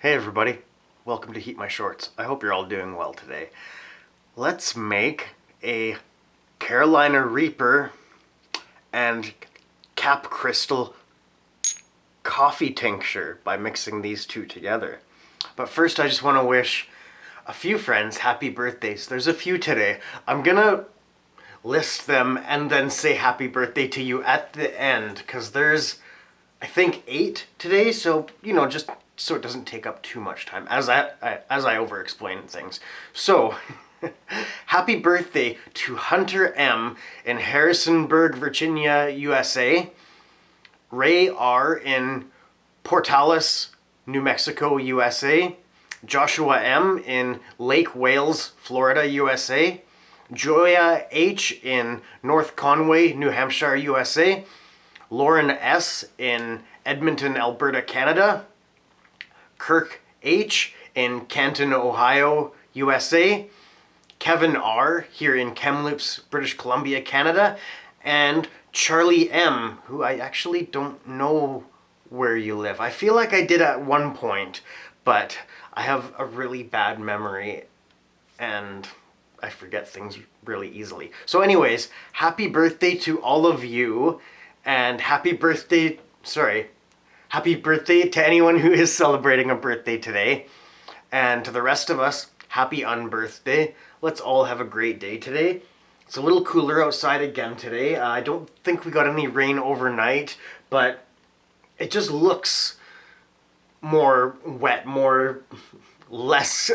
Hey everybody, welcome to Heat My Shorts. I hope you're all doing well today. Let's make a Carolina Reaper and Cap Crystal coffee tincture by mixing these two together. But first I just want to wish a few friends happy birthdays. There's a few today. I'm gonna list them and then say happy birthday to you at the end, because there's I think 8 today, so just so it doesn't take up too much time as I over explain things. So happy birthday to Hunter M in Harrisonburg, Virginia, USA. Ray R in Portales, New Mexico, USA. Joshua M in Lake Wales, Florida, USA. Joya H in North Conway, New Hampshire, USA. Lauren S in Edmonton, Alberta, Canada. Kirk H in Canton, Ohio, USA. Kevin R here in Kamloops, British Columbia, Canada. And Charlie M, who I actually don't know where you live. I feel like I did at one point, but I have a really bad memory and I forget things really easily. So anyways, happy birthday to all of you, and happy birthday to anyone who is celebrating a birthday today. And to the rest of us, happy unbirthday. Let's all have a great day today. It's a little cooler outside again today. I don't think we got any rain overnight, but it just looks more wet, less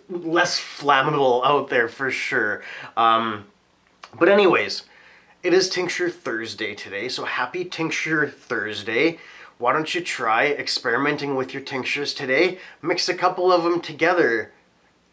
flammable out there for sure. But anyways, it is Tincture Thursday today, so happy Tincture Thursday. Why don't you try experimenting with your tinctures today? Mix a couple of them together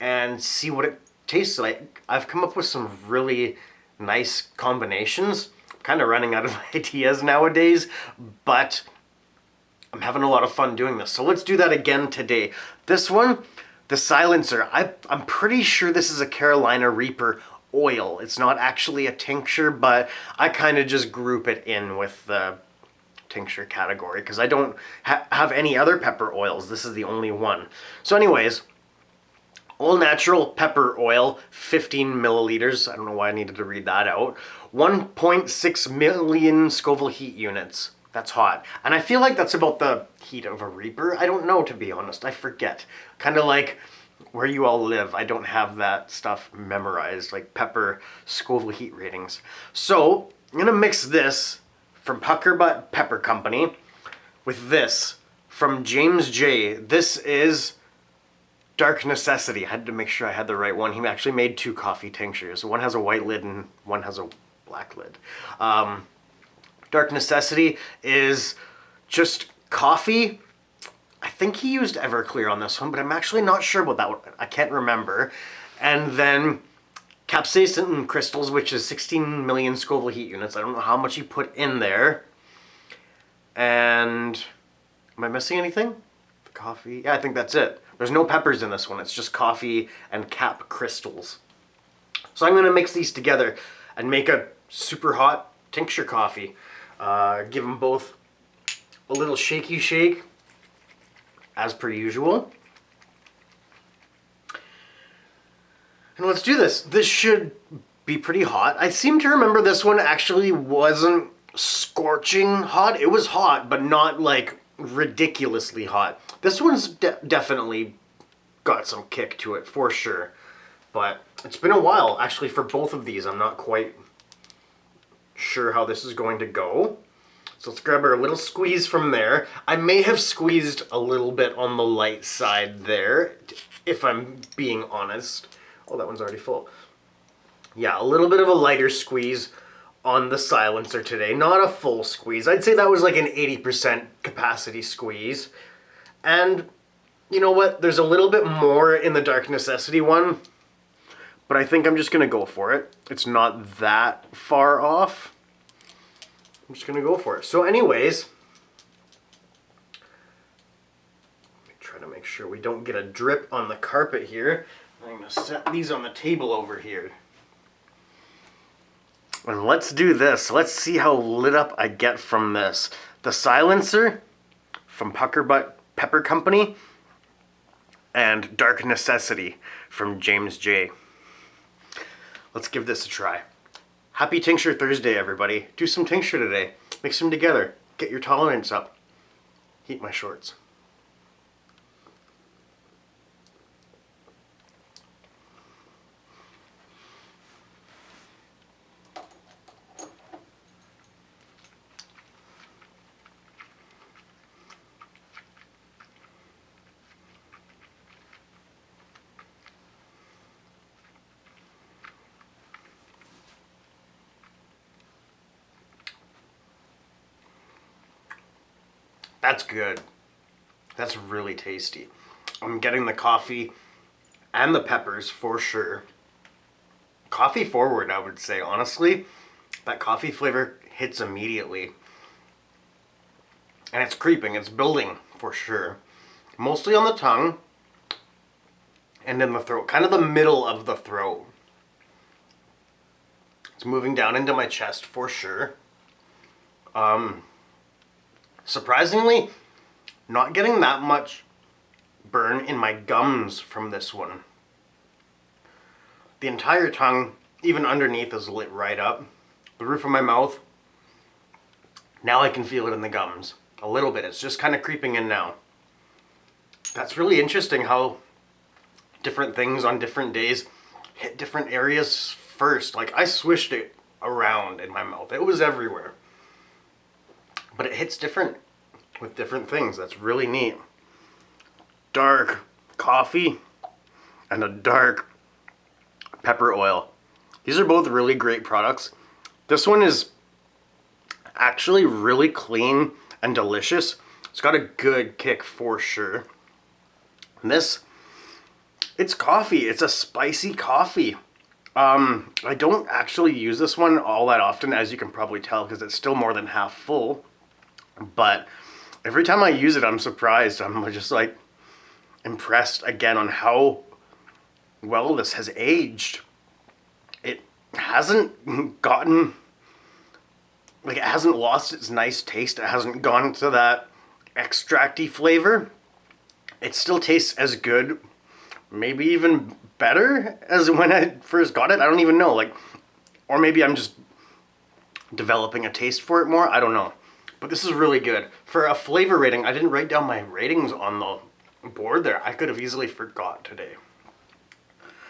and see what it tastes like. I've come up with some really nice combinations. I'm kind of running out of ideas nowadays, but I'm having a lot of fun doing this. So let's do that again today. This one, the silencer, I'm pretty sure this is a Carolina Reaper oil. It's not actually a tincture, but I kind of just group it in with the tincture category because I don't have any other pepper oils. This is the only one. So anyways, all natural pepper oil, 15 milliliters. I don't know why I needed to read that out. 1.6 million Scoville heat units. That's hot. And I feel like that's about the heat of a Reaper. I don't know, to be honest. I forget. Kind of like where you all live. I don't have that stuff memorized, like pepper Scoville heat ratings. So I'm gonna mix this from Pucker Butt Pepper Company with this from James J. This is Dark Necessity. I had to make sure I had the right one. He actually made 2 coffee tinctures. One has a white lid and one has a black lid. Dark Necessity is just coffee. I think he used Everclear on this one, but I'm actually not sure about that one. I can't remember. And then capsaicin crystals, which is 16 million Scoville heat units. I don't know how much you put in there. And am I missing anything? The coffee? Yeah, I think that's it. There's no peppers in this one. It's just coffee and cap crystals. So I'm going to mix these together and make a super hot tincture coffee. Give them both a little shaky shake, as per usual. And let's do this. This should be pretty hot. I seem to remember this one actually wasn't scorching hot. It was hot, but not like ridiculously hot. This one's definitely got some kick to it for sure. But it's been a while actually for both of these. I'm not quite sure how this is going to go. So let's grab our little squeeze from there. I may have squeezed a little bit on the light side there, if I'm being honest. Oh, that one's already full. Yeah, a little bit of a lighter squeeze on the silencer today. Not a full squeeze. I'd say that was like an 80% capacity squeeze. And you know what? There's a little bit more in the Dark Necessity one, but I think I'm just going to go for it. It's not that far off. I'm just going to go for it. So anyways, let me try to make sure we don't get a drip on the carpet here. I'm going to set these on the table over here. And let's do this. Let's see how lit up I get from this. The silencer from Pucker Butt Pepper Company and Dark Necessity from James J. Let's give this a try. Happy Tincture Thursday, everybody. Do some tincture today. Mix them together. Get your tolerance up. Heat my shorts. That's good. That's really tasty. I'm getting the coffee and the peppers for sure. Coffee forward, I would say. Honestly, that coffee flavor hits immediately. And it's creeping, it's building for sure. Mostly on the tongue and in the throat, kind of the middle of the throat. It's moving down into my chest for sure. Surprisingly, not getting that much burn in my gums from this one. The entire tongue, even underneath, is lit right up. The roof of my mouth, now I can feel it in the gums. A little bit, it's just kind of creeping in now. That's really interesting how different things on different days hit different areas first. Like, I swished it around in my mouth. It was everywhere. But it hits different with different things. That's really neat. Dark coffee and a dark pepper oil. These are both really great products. This one is actually really clean and delicious. It's got a good kick for sure. And this, it's coffee. It's a spicy coffee. I don't actually use this one all that often, as you can probably tell, because it's still more than half full. But every time I use it, I'm surprised. I'm just like impressed again on how well this has aged. It hasn't gotten, like, it hasn't lost its nice taste. It hasn't gone to that extracty flavor. It still tastes as good, maybe even better as when I first got it. I don't even know, like, or maybe I'm just developing a taste for it more. I don't know. But this is really good. For a flavor rating, I didn't write down my ratings on the board there. I could have easily forgot today.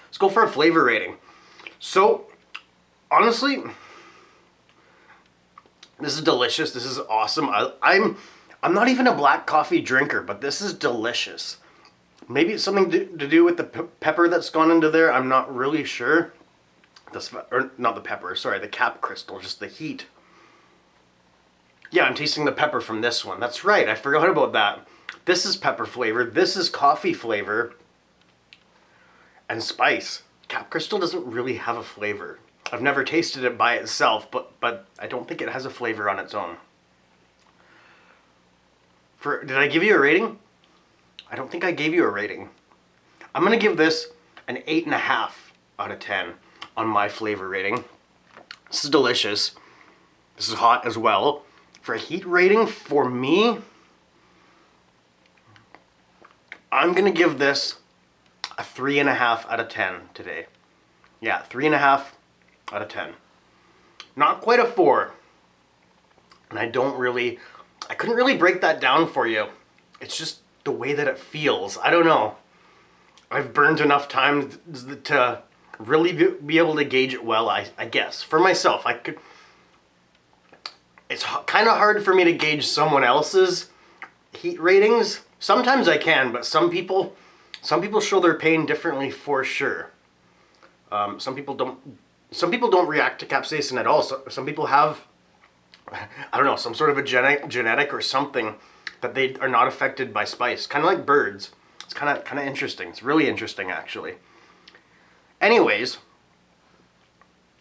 Let's go for a flavor rating. So, honestly, this is delicious. This is awesome. I'm not even a black coffee drinker, but this is delicious. Maybe it's something to do with the pepper that's gone into there. I'm not really sure. Or not the pepper, sorry, the cap crystal, just the heat. Yeah, I'm tasting the pepper from this one. That's right, I forgot about that. This is pepper flavor, this is coffee flavor, and spice. Cap crystal doesn't really have a flavor. I've never tasted it by itself, but I don't think it has a flavor on its own. Did I give you a rating? I don't think I gave you a rating. I'm gonna give this an 8.5 out of 10 on my flavor rating. This is delicious. This is hot as well. For a heat rating, for me, I'm gonna give this a 3.5 out of 10 today. Yeah, 3.5 out of 10. Not quite a 4. And I couldn't really break that down for you. It's just the way that it feels. I don't know. I've burned enough times to really be able to gauge it well, I guess. For myself, it's kind of hard for me to gauge someone else's heat ratings. Sometimes I can, but some people show their pain differently for sure. Some people don't react to capsaicin at all. So, some people have, I don't know, some sort of a genetic or something that they are not affected by spice. Kind of like birds. It's kind of interesting. It's really interesting, actually. Anyways,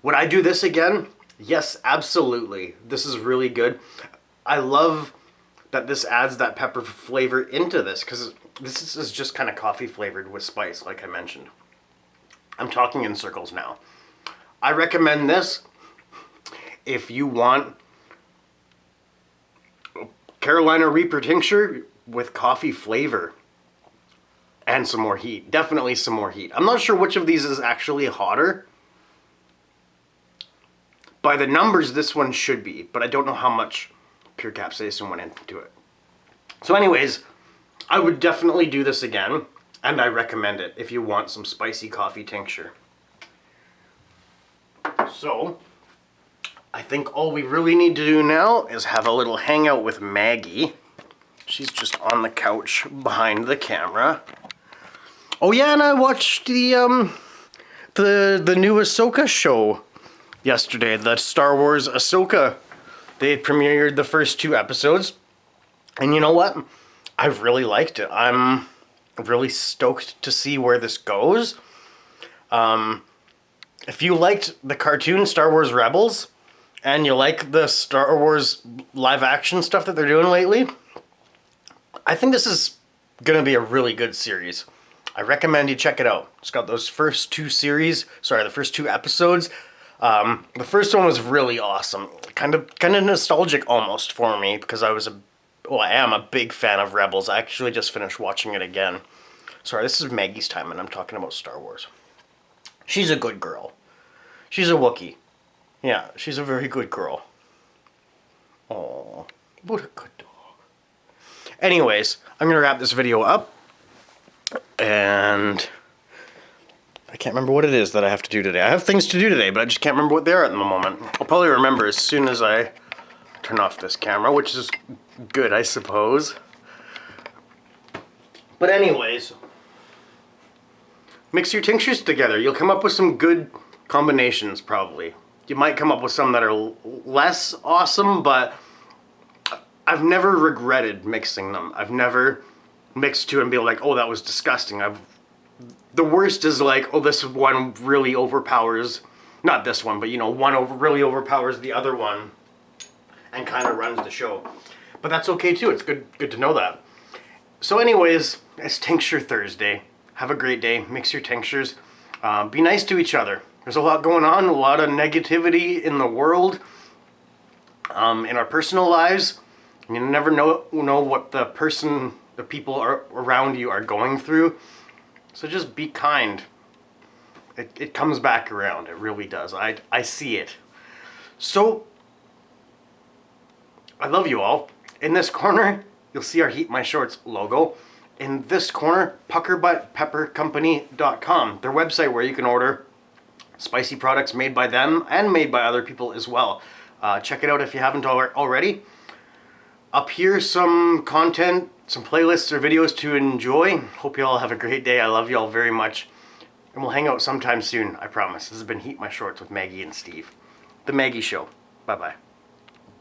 would I do this again? Yes, absolutely. This is really good. I love that this adds that pepper flavor into this, because this is just kind of coffee flavored with spice, like I mentioned. I'm talking in circles now. I recommend this if you want Carolina Reaper tincture with coffee flavor. And some more heat. Definitely some more heat. I'm not sure which of these is actually hotter. By the numbers, this one should be, but I don't know how much pure capsaicin went into it. So anyways, I would definitely do this again, and I recommend it if you want some spicy coffee tincture. So, I think all we really need to do now is have a little hangout with Maggie. She's just on the couch behind the camera. Oh yeah, and I watched the new Ahsoka show yesterday, the Star Wars Ahsoka. They premiered the first 2 episodes, and you know what? I really liked it. I'm really stoked to see where this goes. If you liked the cartoon Star Wars Rebels, and you like the Star Wars live action stuff that they're doing lately, I think this is going to be a really good series. I recommend you check it out. It's got those first 2 episodes. The first one was really awesome. Kind of nostalgic almost for me, because I am a big fan of Rebels. I actually just finished watching it again. Sorry, this is Maggie's time and I'm talking about Star Wars. She's a good girl. She's a Wookiee. Yeah, she's a very good girl. Oh, what a good dog. Anyways, I'm going to wrap this video up. And I can't remember what it is that I have to do today. I have things to do today, but I just can't remember what they are at the moment. I'll probably remember as soon as I turn off this camera, which is good, I suppose. But anyways, mix your tinctures together. You'll come up with some good combinations, probably. You might come up with some that are less awesome, but I've never regretted mixing them. I've never mixed 2 and be like, oh, that was disgusting. The worst is like, oh, this one really overpowers, not this one, but you know, one really overpowers the other one and kind of runs the show. But that's okay too. It's good to know that. So anyways, it's Tincture Thursday. Have a great day. Mix your tinctures. Be nice to each other. There's a lot going on, a lot of negativity in the world, in our personal lives. You never know what the people around you are going through. So just be kind. It comes back around. It really does. I see it. So, I love you all. In this corner, you'll see our HeatMyShorts logo. In this corner, puckerbuttpeppercompany.com, their website where you can order spicy products made by them and made by other people as well. Check it out if you haven't already. Up here, some content, some playlists or videos to enjoy. Hope you all have a great day. I love you all very much. And we'll hang out sometime soon, I promise. This has been HeatMyShorts with Maggie and Steve. The Maggie Show. Bye-bye.